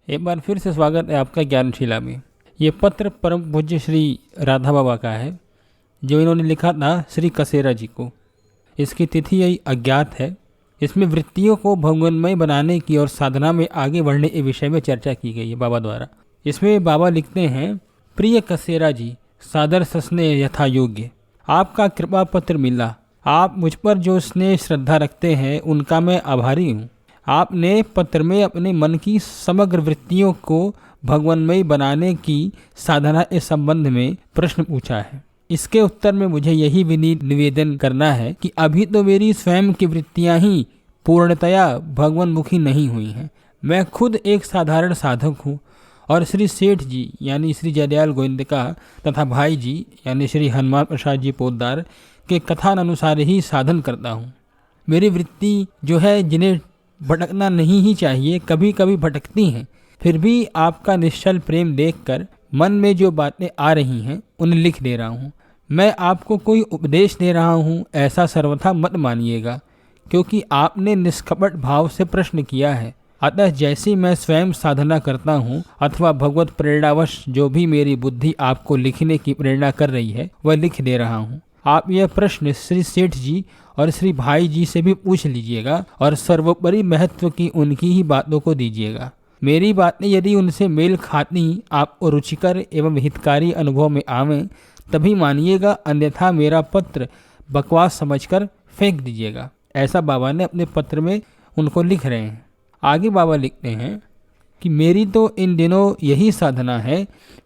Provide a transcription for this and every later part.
एक बार फिर से स्वागत है आपका ज्ञानशिला में। ये पत्र परम पूज्य श्री राधा बाबा का है, जो इन्होंने लिखा था श्री कसेरा जी को। इसकी तिथि यही अज्ञात है। इसमें वृत्तियों को भगवानमय बनाने की और साधना में आगे बढ़ने के विषय में चर्चा की गई है बाबा द्वारा। इसमें बाबा लिखते हैं, प्रिय कसेरा जी, सादर सस्नेह यथा योग्य, आपका कृपा पत्र मिला। आप मुझ पर जो स्नेह श्रद्धा रखते हैं उनका मैं आभारी हूँ। आपने पत्र में अपने मन की समग्र वृत्तियों को भगवानमय बनाने की साधना के संबंध में प्रश्न पूछा है। इसके उत्तर में मुझे यही विनीत निवेदन करना है कि अभी तो मेरी स्वयं की वृत्तियां ही पूर्णतया भगवानमुखी नहीं हुई हैं। मैं खुद एक साधारण साधक हूँ और श्री सेठ जी यानी श्री जयदयाल गोविंदका तथा भाई जी यानी श्री हनुमान प्रसाद जी पोद्दार के कथान अनुसार ही साधन करता हूँ। मेरी वृत्ति जो है, जिन्हें भटकना नहीं ही चाहिए, कभी कभी भटकती हैं। फिर भी आपका निश्चल प्रेम देखकर मन में जो बातें आ रही हैं उन्हें लिख दे रहा हूँ। मैं आपको कोई उपदेश दे रहा हूँ ऐसा सर्वथा मत मानिएगा, क्योंकि आपने निष्कपट भाव से प्रश्न किया है। अतः जैसी मैं स्वयं साधना करता हूँ अथवा भगवत प्रेरणावश जो भी मेरी बुद्धि आपको लिखने की प्रेरणा कर रही है वह लिख दे रहा हूँ। आप यह प्रश्न श्री सेठ जी और श्री भाई जी से भी पूछ लीजिएगा और सर्वोपरि महत्व की उनकी ही बातों को दीजिएगा। मेरी बातें यदि उनसे मेल खाती आपको रुचिकर एवं हितकारी अनुभव में आवें तभी मानिएगा, अन्यथा मेरा पत्र बकवास समझकर फेंक दीजिएगा। ऐसा बाबा ने अपने पत्र में उनको लिख रहे हैं। आगे बाबा लिखते हैं कि मेरी तो इन दिनों यही साधना है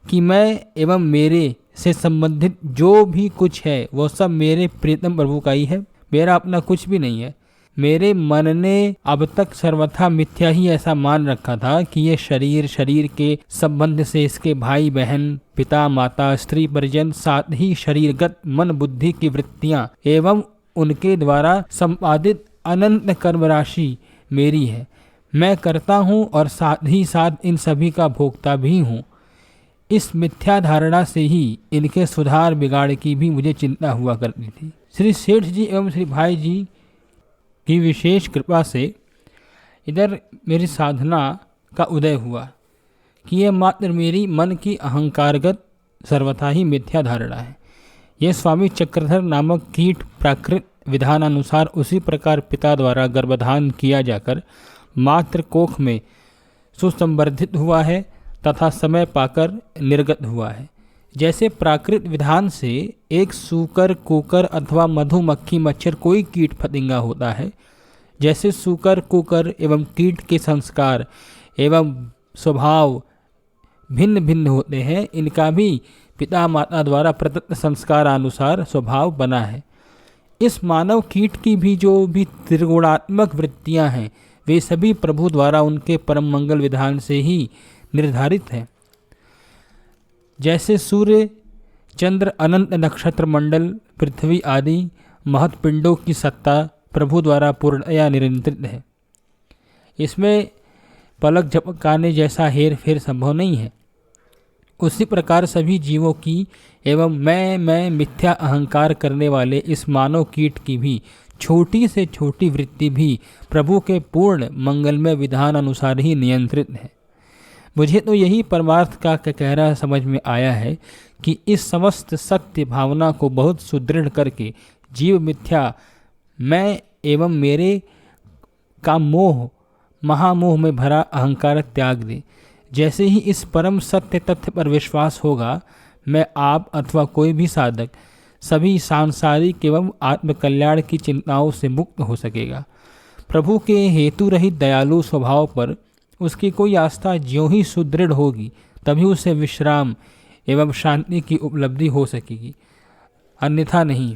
कि मैं एवं मेरे से संबंधित जो भी कुछ है वह सब मेरे प्रीतम प्रभु का ही है, मेरा अपना कुछ भी नहीं है। मेरे मन ने अब तक सर्वथा मिथ्या ही ऐसा मान रखा था कि ये शरीर के संबंध से इसके भाई बहन, पिता माता, स्त्री परिजन, साथ ही शरीरगत मन बुद्धि की वृत्तियां एवं उनके द्वारा संपादित अनंत कर्म राशि मेरी है। मैं करता हूँ और साथ ही साथ इन सभी का भोक्ता भी हूँ। इस मिथ्या धारणा से ही इनके सुधार बिगाड़ की भी मुझे चिंता हुआ करती थी। श्री सेठ जी एवं श्री भाई जी की विशेष कृपा से इधर मेरी साधना का उदय हुआ कि यह मात्र मेरी मन की अहंकारगत सर्वथा ही मिथ्या धारणा है। यह स्वामी चक्रधर नामक कीट प्राकृत विधानानुसार उसी प्रकार पिता द्वारा गर्भधान किया जाकर मात्र कोख में सुसंवर्धित हुआ है तथा समय पाकर निर्गत हुआ है। जैसे प्राकृत विधान से एक सूकर, कुकर अथवा मधुमक्खी मच्छर कोई कीट फतिंगा होता है, जैसे सूकर, कुकर एवं कीट के संस्कार एवं स्वभाव भिन्न भिन्न होते हैं, इनका भी पिता माता द्वारा प्रदत्त संस्कारानुसार स्वभाव बना है। इस मानव कीट की भी जो भी त्रिगुणात्मक वृत्तियां हैं वे सभी प्रभु द्वारा उनके परम मंगल विधान से ही निर्धारित है। जैसे सूर्य, चंद्र, अनंत नक्षत्र मंडल, पृथ्वी आदि महत्पिंडों की सत्ता प्रभु द्वारा पूर्णतया नियंत्रित है। इसमें पलक झपकाने जैसा हेर फेर संभव नहीं है। उसी प्रकार सभी जीवों की एवं मैं मिथ्या अहंकार करने वाले इस मानव कीट की भी छोटी से छोटी वृत्ति भी प्रभु के पूर्ण मंगलमय विधान अनुसार ही नियंत्रित है। मुझे तो यही परमार्थ का कहरा समझ में आया है कि इस समस्त सत्य भावना को बहुत सुदृढ़ करके जीव मिथ्या मैं एवं मेरे का मोह, महामोह में भरा अहंकार त्याग दे। जैसे ही इस परम सत्य तथ्य पर विश्वास होगा, मैं आप अथवा कोई भी साधक सभी सांसारिक एवं आत्मकल्याण की चिंताओं से मुक्त हो सकेगा। प्रभु के हेतु रहित दयालु स्वभाव पर उसकी कोई आस्था ज्यों ही सुदृढ़ होगी तभी उसे विश्राम एवं शांति की उपलब्धि हो सकेगी, अन्यथा नहीं।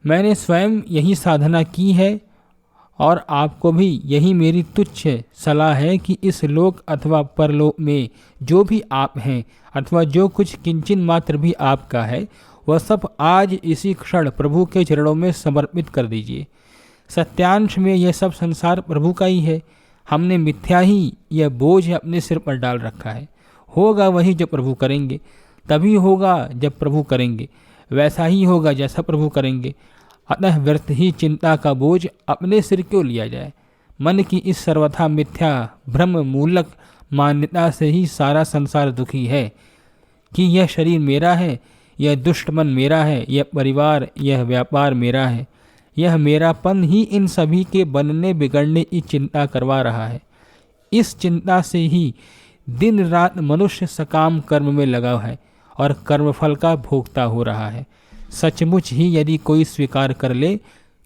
मैंने स्वयं यही साधना की है और आपको भी यही मेरी तुच्छ सलाह है कि इस लोक अथवा परलोक में जो भी आप हैं अथवा जो कुछ किंचन मात्र भी आपका है वह सब आज इसी क्षण प्रभु के चरणों में समर्पित कर दीजिए। सत्यांश में यह सब संसार प्रभु का ही है। हमने मिथ्या ही यह बोझ अपने सिर पर डाल रखा है। होगा वही जो प्रभु करेंगे, तभी होगा जब प्रभु करेंगे, वैसा ही होगा जैसा प्रभु करेंगे। अतः व्यर्थ ही चिंता का बोझ अपने सिर क्यों लिया जाए। मन की इस सर्वथा मिथ्या भ्रम मूलक मान्यता से ही सारा संसार दुखी है कि यह शरीर मेरा है, यह दुष्ट मन मेरा है, यह परिवार, यह व्यापार मेरा है। यह मेरापन ही इन सभी के बनने बिगड़ने की चिंता करवा रहा है। इस चिंता से ही दिन रात मनुष्य सकाम कर्म में लगा है और कर्मफल का भोगता हो रहा है। सचमुच ही यदि कोई स्वीकार कर ले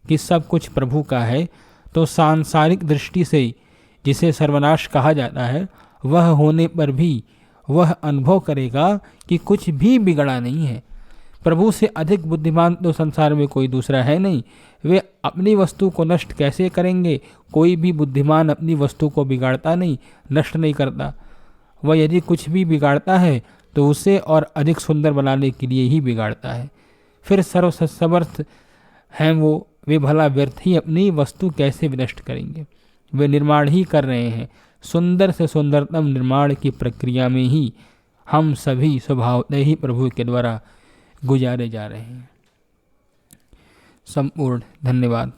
कि सब कुछ प्रभु का है, तो सांसारिक दृष्टि से जिसे सर्वनाश कहा जाता है, वह होने पर भी वह अनुभव करेगा कि कुछ भी बिगड़ा नहीं है। प्रभु से अधिक बुद्धिमान तो संसार में कोई दूसरा है नहीं। वे अपनी वस्तु को नष्ट कैसे करेंगे? कोई भी बुद्धिमान अपनी वस्तु को बिगाड़ता नहीं, नष्ट नहीं करता। वह यदि कुछ भी बिगाड़ता है तो उसे और अधिक सुंदर बनाने के लिए ही बिगाड़ता है। फिर सर्वसमर्थ हैं वो, वे भला व्यर्थ ही अपनी वस्तु कैसे विनष्ट करेंगे? वे निर्माण ही कर रहे हैं। सुंदर से सुंदरतम निर्माण की प्रक्रिया में ही हम सभी स्वभावतः ही प्रभु के द्वारा गुजारे जा रहे हैं। संपूर्ण धन्यवाद।